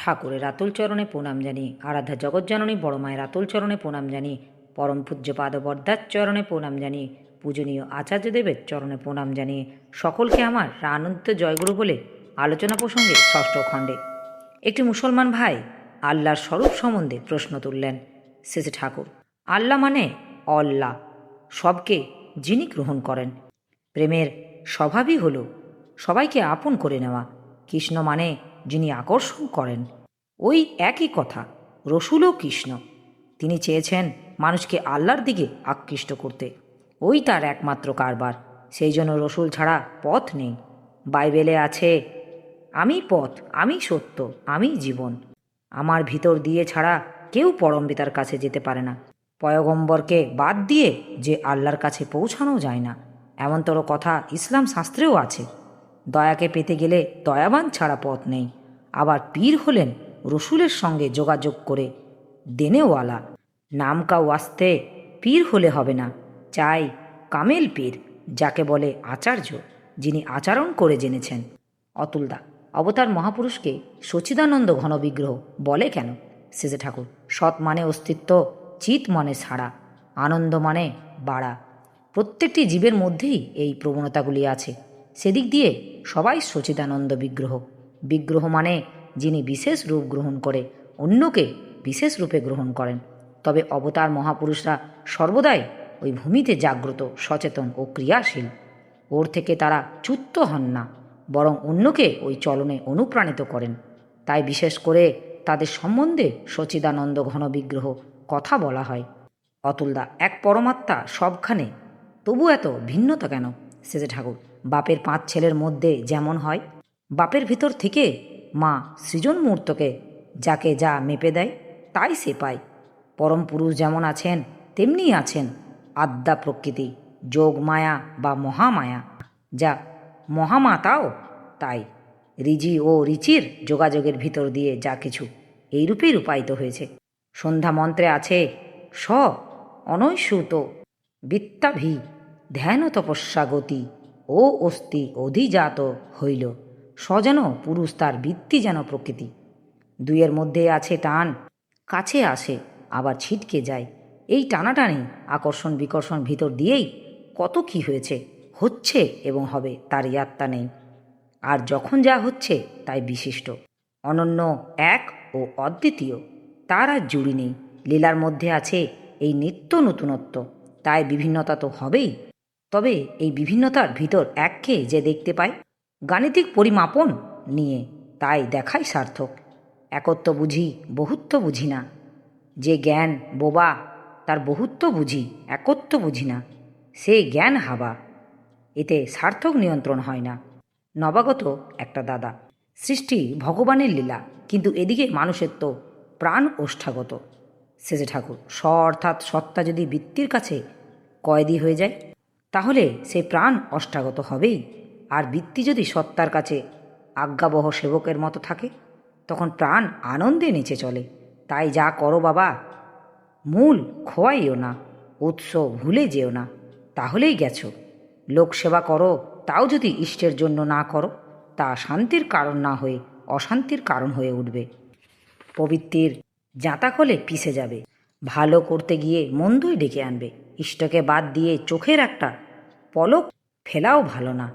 ঠাকুরের আতুল চরণে প্রণাম জানিয়ে, আরাধ্যা জগজ্জননী বড় মায়ের আতুল চরণে প্রণাম জানিয়ে, পরম পূজ্যপাদ বরদার চরণে প্রণাম জানিয়ে, পূজনীয় আচার্যদেবের চরণে প্রণাম জানিয়ে সকলকে আমার আনন্দিত জয়গুরু বলে আলোচনা প্রসঙ্গে ষষ্ঠ খণ্ডে একটি মুসলমান ভাই আল্লাহর স্বরূপ সম্বন্ধে প্রশ্ন তুললেন। শেষে ঠাকুর, আল্লাহ মানে অল্লাহ, সবকে যিনি গ্রহণ করেন। প্রেমের স্বভাবই হল সবাইকে আপন করে নেওয়া। কৃষ্ণ মানে যিনি আকর্ষণ করেন। ওই একই কথা, রসুলও কৃষ্ণ। তিনি চেয়েছেন মানুষকে আল্লাহর দিকে আকৃষ্ট করতে, ওই তার একমাত্র কারবার। সেই জন্য রসুল ছাড়া পথ নেই। বাইবেলে আছে, আমি পথ, আমি সত্য, আমি জীবন। আমার ভিতর দিয়ে ছাড়া কেউ পরম পিতার কাছে যেতে পারে না। পয়গম্বরকে বাদ দিয়ে যে আল্লাহর কাছে পৌঁছানো যায় না, এমনতর কথা ইসলাম শাস্ত্রেও আছে। দয়াকে পেতে গেলে দয়াবান ছাড়া পথ নেই। আবার পীর হলেন রসুলের সঙ্গে যোগাযোগ করে দেনেওয়ালা। নাম কা ওয়াস্তে পীর হলে হবে না, চাই কামেল পীর, যাকে বলে আচার্য, যিনি আচরণ করে জেনেছেন। অতুলদা, অবতার মহাপুরুষকে সচিদানন্দ ঘন বিগ্রহ বলে কেন? শেষে ঠাকুর, সৎ মানে অস্তিত্ব, চিত মানে ছাড়া, আনন্দ মানে বাড়া। প্রত্যেকটি জীবের মধ্যেই এই প্রবণতাগুলি আছে। সেদিক দিয়ে সবাই সচিদানন্দ বিগ্রহ। বিগ্রহ মানে যিনি বিশেষ রূপ গ্রহণ করে অন্যকে বিশেষ রূপে গ্রহণ করেন। তবে অবতার মহাপুরুষরা সর্বদাই ওই ভূমিতে জাগ্রত, সচেতন ও ক্রিয়াশীল। ওর থেকে তারা চ্যুত হন না, বরং অন্যকে ওই চলনে অনুপ্রাণিত করেন। তাই বিশেষ করে তাদের সম্বন্ধে সচিদানন্দ ঘন বিগ্রহ কথা বলা হয়। অতুলদা, এক পরমাত্মা সবখানে, তবু এত ভিন্নতা কেন? শেষে ঠাকুর, বাপের 5 ছেলের মধ্যে যেমন হয়, বাপের ভিতর থেকে মা সৃজন মুহূর্তকে যাকে যা মেপে দেয় তাই সে পায়। পরম পুরুষ যেমন আছেন তেমনি আছেন আদ্যা প্রকৃতি, যোগ মায়া বা মহামায়া, যা মহামাতাও তাই। ঋজি ও ঋচির যোগাযোগের ভিতর দিয়ে যা কিছু এইরূপেই রূপায়িত হয়েছে। সন্ধ্যা মন্ত্রে আছে স অনৈসুত বিত্তাভি ধ্যান তপস্যা গতি ও অস্তি অধিজাত হইল। স যেন পুরুষ, তার বৃত্তি যেন প্রকৃতি। দুইয়ের মধ্যে আছে টান, কাছে আসে আবার ছিটকে যায়। এই টানাটানি, আকর্ষণ বিকর্ষণ ভিতর দিয়েই কত কি হয়েছে, হচ্ছে এবং হবে, তার ইয়াত্তা নেই। আর যখন যা হচ্ছে তাই বিশিষ্ট, অনন্য, এক ও অদ্বিতীয়, তার আর জুড়ি নেই। লীলার মধ্যে আছে এই নিত্য নতুনত্ব, তাই বিভিন্নতা তো হবেই। তবে এই বিভিন্নতার ভিতর এককে যে দেখতে পায় গাণিতিক পরিমাপন নিয়ে, তাই দেখাই সার্থক। একত্ব বুঝি, বহুত্ব বুঝি না। যে জ্ঞান বোবা, তার বহুত্ব বুঝি, একত্ব বুঝি না, সে জ্ঞান হাবা। এতে সার্থক নিয়ন্ত্রণ হয় না। নবাগত একটা দাদা, সৃষ্টি ভগবানের লীলা, কিন্তু এদিকে মানুষের তো প্রাণ ওষ্ঠাগত। শেষে ঠাকুর, অর্থাৎ সত্তা যদি বৃত্তির কাছে কয়েদি হয়ে যায়, তাহলে সে প্রাণ অষ্টাগত হবেই। আর বৃত্তি যদি সত্তার কাছে আজ্ঞাবহ সেবকের মতো থাকে, তখন প্রাণ আনন্দে নেচে চলে। তাই যা করো বাবা, মূল খোয়াইও না, উৎস ভুলে যেও না, তাহলেই গেছো। লোক সেবা করো, তাও যদি ইষ্টের জন্য না করো, তা শান্তির কারণ না হয়ে অশান্তির কারণ হয়ে উঠবে। প্রবৃত্তির জাঁতাকলে পিষে যাবে, ভালো করতে গিয়ে মন্দই ডেকে আনবে। ইষ্টকে বাদ দিয়ে চোখের একটা পলক ফেলাও ভালো না।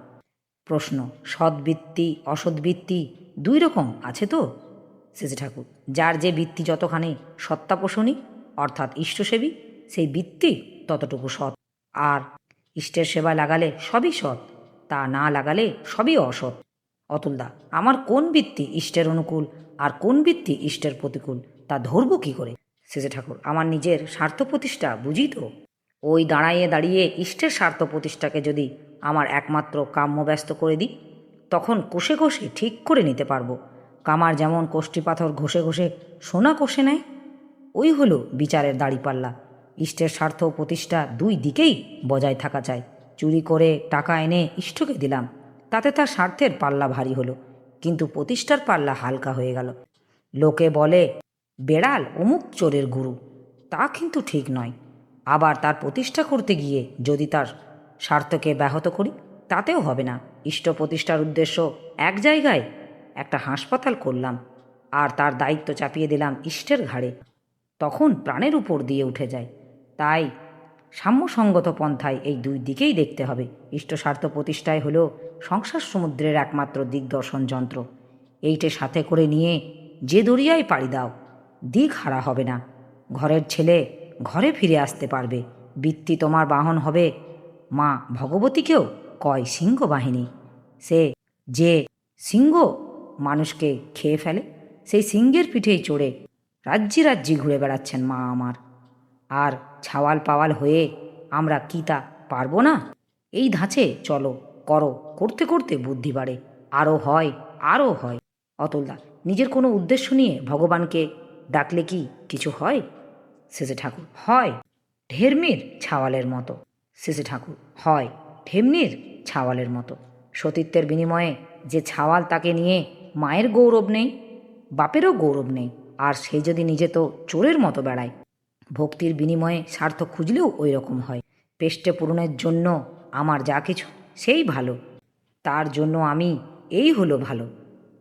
প্রশ্ন, সদ্বৃত্তি অসদ্বৃত্তি 2 রকম আছে তো? শেষে ঠাকুর, যার যে বৃত্তি যতখানি সত্তাপোষণী অর্থাৎ ইষ্টসেবী, সেই বৃত্তি ততটুকু সৎ। আর ইষ্টের সেবা লাগালে সবই সৎ, তা না লাগালে সবই অসৎ। অতুলদা, আমার কোন বৃত্তি ইষ্টের অনুকূল আর কোন বৃত্তি ইষ্টের প্রতিকূল, তা ধরব কী করে? শেষে ঠাকুর, আমার নিজের স্বার্থ প্রতিষ্ঠা বুঝি তো। ওই দাঁড়াইয়ে দাঁড়িয়ে ইষ্টের স্বার্থ প্রতিষ্ঠাকে যদি আমার একমাত্র কাম্য ব্যস্ত করে দিই, তখন কষে কষে ঠিক করে নিতে পারবো। কামার যেমন কোষ্ঠী পাথর ঘষে ঘষে সোনা কষে নেয়, ওই হলো বিচারের দাড়িপাল্লা। ইষ্টের স্বার্থ প্রতিষ্ঠা 2 দিকেই বজায় থাকা চাই। চুরি করে টাকা এনে ইষ্টকে দিলাম, তাতে তার স্বার্থের পাল্লা ভারী হলো, কিন্তু প্রতিষ্ঠার পাল্লা হালকা হয়ে গেল। লোকে বলে বেড়াল অমুক চোরের গুরু, তা কিন্তু ঠিক নয়। আবার তার প্রতিষ্ঠা করতে গিয়ে যদি তার স্বার্থকে ব্যাহত করি, তাতেও হবে না। ইষ্ট প্রতিষ্ঠার উদ্দেশ্য এক জায়গায় একটা হাসপাতাল করলাম, আর তার দায়িত্ব চাপিয়ে দিলাম ইষ্টের ঘাড়ে, তখন প্রাণের উপর দিয়ে উঠে যায়। তাই সাম্যসঙ্গত পন্থায় এই দুই দিকেই দেখতে হবে। ইষ্টস্বার্থ প্রতিষ্ঠায় হলো সংসার সমুদ্রের একমাত্র দিগদর্শন যন্ত্র। এইটে সাথে করে নিয়ে যে দরিয়ায় পাড়ি দাও, দিক হারা হবে না। ঘরের ছেলে ঘরে ফিরে আসতে পারবে। বৃত্তি তোমার বাহন হবে। মা ভগবতীকেও কয় সিংহ বাহিনী। সে যে সিংহ মানুষকে খেয়ে ফেলে, সেই সিংহের পিঠেই চড়ে রাজ্যে রাজ্যে ঘুরে বেড়াচ্ছেন মা আমার। আর ছাওয়াল পাওয়াল হয়ে আমরা কি তা পারবো না? এই ধাঁচে চলো, করো, করতে করতে বুদ্ধি বাড়ে, আরও হয়, আরও হয়। অতুলদা, নিজের কোনো উদ্দেশ্য নিয়ে ভগবানকে ডাকলে কি কিছু হয়? শেষে ঠাকুর, হয় ঢেরমির ছাওয়ালের মতো। শেষে ঠাকুর, হয় ঢেমনির ছাওয়ালের মতো। সতীত্বের বিনিময়ে যে ছাওয়াল, তাকে নিয়ে মায়ের গৌরব নেই, বাপেরও গৌরব নেই। আর সে যদি নিজে তো চোরের মতো বেড়ায়। ভক্তির বিনিময়ে স্বার্থ খুঁজলেও ওই রকম হয়। পেষ্টে পূরণের জন্য আমার যা কিছু সেই ভালো, তার জন্য আমি এই হলো ভালো,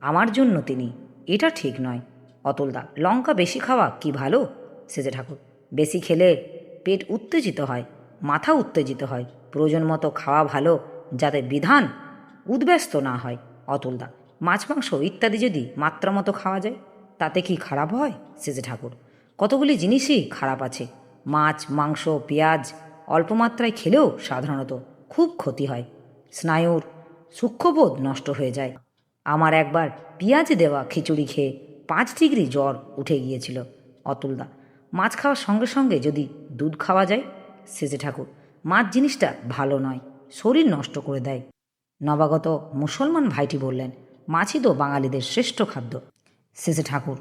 আমার জন্য তিনি, এটা ঠিক নয়। অতুলদা, লঙ্কা বেশি খাওয়া কি ভালো? সেজে ঠাকুর, বেশি খেলে পেট উত্তেজিত হয়, মাথা উত্তেজিত হয়। প্রয়োজন মতো খাওয়া ভালো, যাতে বিধান উদ্ব্যস্ত না হয়। অতুলদা, মাছ মাংস ইত্যাদি যদি মাত্রা মতো খাওয়া যায়, তাতে কি খারাপ হয়? সেজে ঠাকুর, কতগুলি জিনিসই খারাপ আছে। মাছ, মাংস, পেঁয়াজ অল্প মাত্রায় খেলেও সাধারণত খুব ক্ষতি হয়। স্নায়ুর সূক্ষ্মবোধ নষ্ট হয়ে যায়। আমার একবার পেঁয়াজ দেওয়া খিচুড়ি খেয়ে 5 ডিগ্রি জ্বর উঠে গিয়েছিল। অতুলদা, মাছ খাওয়ার সঙ্গে সঙ্গে যদি দুধ খাওয়া যায়? সেজে ঠাকুর, মাছ জিনিসটা ভালো নয়, শরীর নষ্ট করে দেয়। নবাগত মুসলমান ভাইটি বললেন, মাছই তো বাঙালিদের শ্রেষ্ঠ খাদ্য। শেষে ঠাকুর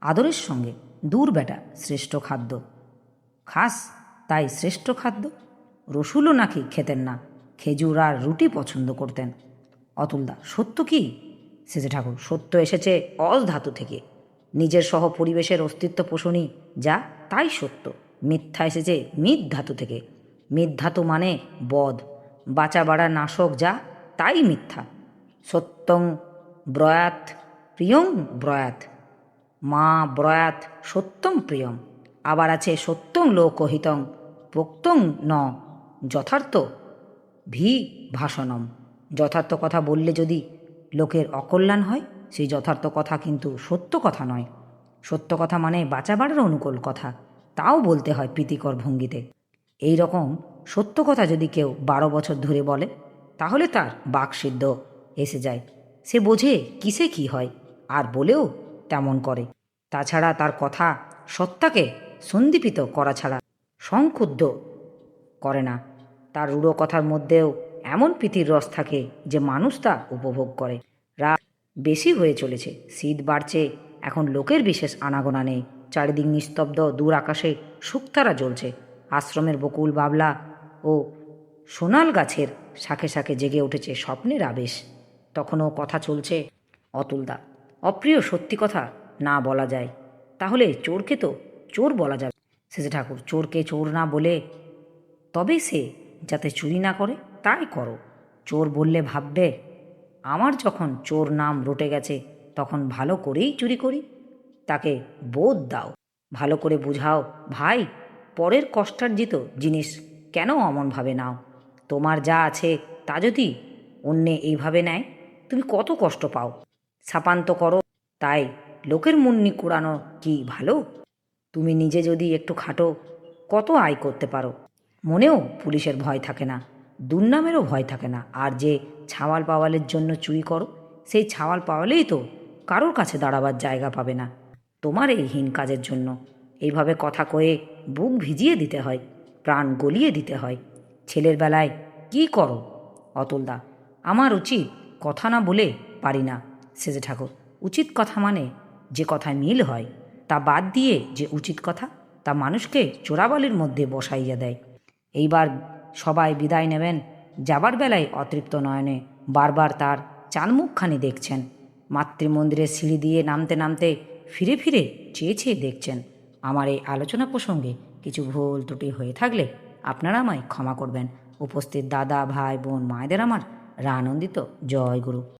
আদরের সঙ্গে, দূর বেটা, শ্রেষ্ঠ খাদ্য খাস তাই শ্রেষ্ঠ খাদ্য? রসুলও নাকি খেতেন না, খেজুর আর রুটি পছন্দ করতেন। অতুলদা, সত্য কি? শেষে ঠাকুর, সত্য এসেছে অজ ধাতু থেকে। নিজের সহ পরিবেশের অস্তিত্ব পোষণই যা, তাই সত্য। মিথ্যা এসেছে মিথ ধাতু থেকে। মিথ ধাতু মানে বধ, বাঁচা বাড়া নাশক, যা তাই মিথ্যা। সত্যং ব্রয়াত প্রিয়ং ব্রয়াত, মা ব্রয়াত সত্যং প্রিয়ম। আবার আছে সত্যং লোকহিতং প্রক্তং ন যথার্থ ভি ভাষণম। যথার্থ কথা বললে যদি লোকের অকল্যাণ হয়, সেই যথার্থ কথা কিন্তু সত্য কথা নয়। সত্য কথা মানে বাঁচা বাড়ার অনুকূল কথা, তাও বলতে হয় প্রীতিকর ভঙ্গিতে। এই রকম সত্য কথা যদি কেউ 12 বছর ধরে বলে, তাহলে তার বাকসিদ্ধ এসে যায়। সে বোঝে কিসে কি হয়, আর বলেও তেমন করে। তাছাড়া তার কথা সত্তাকে সন্দীপিত করা ছাড়া সংক্ষুব্ধ করে না। তার রূঢ় কথার মধ্যেও এমন প্রীতির রস থাকে যে মানুষ তা উপভোগ করে। রাত বেশি হয়ে চলেছে, শীত বাড়ছে। এখন লোকের বিশেষ আনাগোনা নেই। চারিদিক নিস্তব্ধ, দূর আকাশে শুকতারা জ্বলছে। আশ্রমের বকুল, বাবলা ও সোনাল গাছের শাখে শাখে জেগে উঠেছে স্বপ্নের আবেশ। তখনও কথা চলছে। অতুলদা, অপ্রিয় সত্যি কথা না বলা যায়, তাহলে চোরকে তো চোর বলা যাবে। শেষে ঠাকুর, চোরকে চোর না বলে তবে সে যাতে চুরি না করে তাই করো। চোর বললে ভাববে, আমার যখন চোর নাম রটে গেছে, তখন ভালো করেই চুরি করি। তাকে বোধ দাও, ভালো করে বুঝাও, ভাই, পরের কষ্টার্জিত জিনিস কেন অমনভাবে নাও? তোমার যা আছে তা যদি অন্যে এইভাবে নেয়, তুমি কত কষ্ট পাও। শাপান্ত করো, তাই লোকের মুন্নি কুড়ানো কি ভালো? তুমি নিজে যদি একটু খাটো, কত আয় করতে পারো। মনেও পুলিশের ভয় থাকে না, দুর্নামেরও ভয় থাকে না। আর যে ছাওয়াল পাওয়ালের জন্য চুরি করো, সেই ছাওয়াল পাওয়ালেই তো কারোর কাছে দাঁড়াবার জায়গা পাবে না তোমার এই হীন কাজের জন্য। এইভাবে কথা কয়ে বুক ভিজিয়ে দিতে হয়, প্রাণ গলিয়ে দিতে হয়। ছেলের বেলায় কি করো? অতুলদা, আমার উচিত কথা না বলে পারি না। সেজে ঠাকুর, উচিত কথা মানে যে কথায় মিল হয়, তা বাদ দিয়ে যে উচিত কথা, তা মানুষকে চোরাবালির মধ্যে বসাইয়া দেয়। এইবার সবাই বিদায় নেবেন। যাবার বেলায় অতৃপ্ত নয়নে বারবার তার চানমুখখানি দেখছেন। মাতৃমন্দিরের সিঁড়ি দিয়ে নামতে নামতে ফিরে ফিরে চেয়ে চেয়ে দেখছেন। আমার এই আলোচনা প্রসঙ্গে কিছু ভুল ত্রুটি হয়ে থাকলে আপনারা আমায় ক্ষমা করবেন। উপস্থিত দাদা, ভাই, বোন, মায়েদের আমার রানন্দিত জয় গুরু।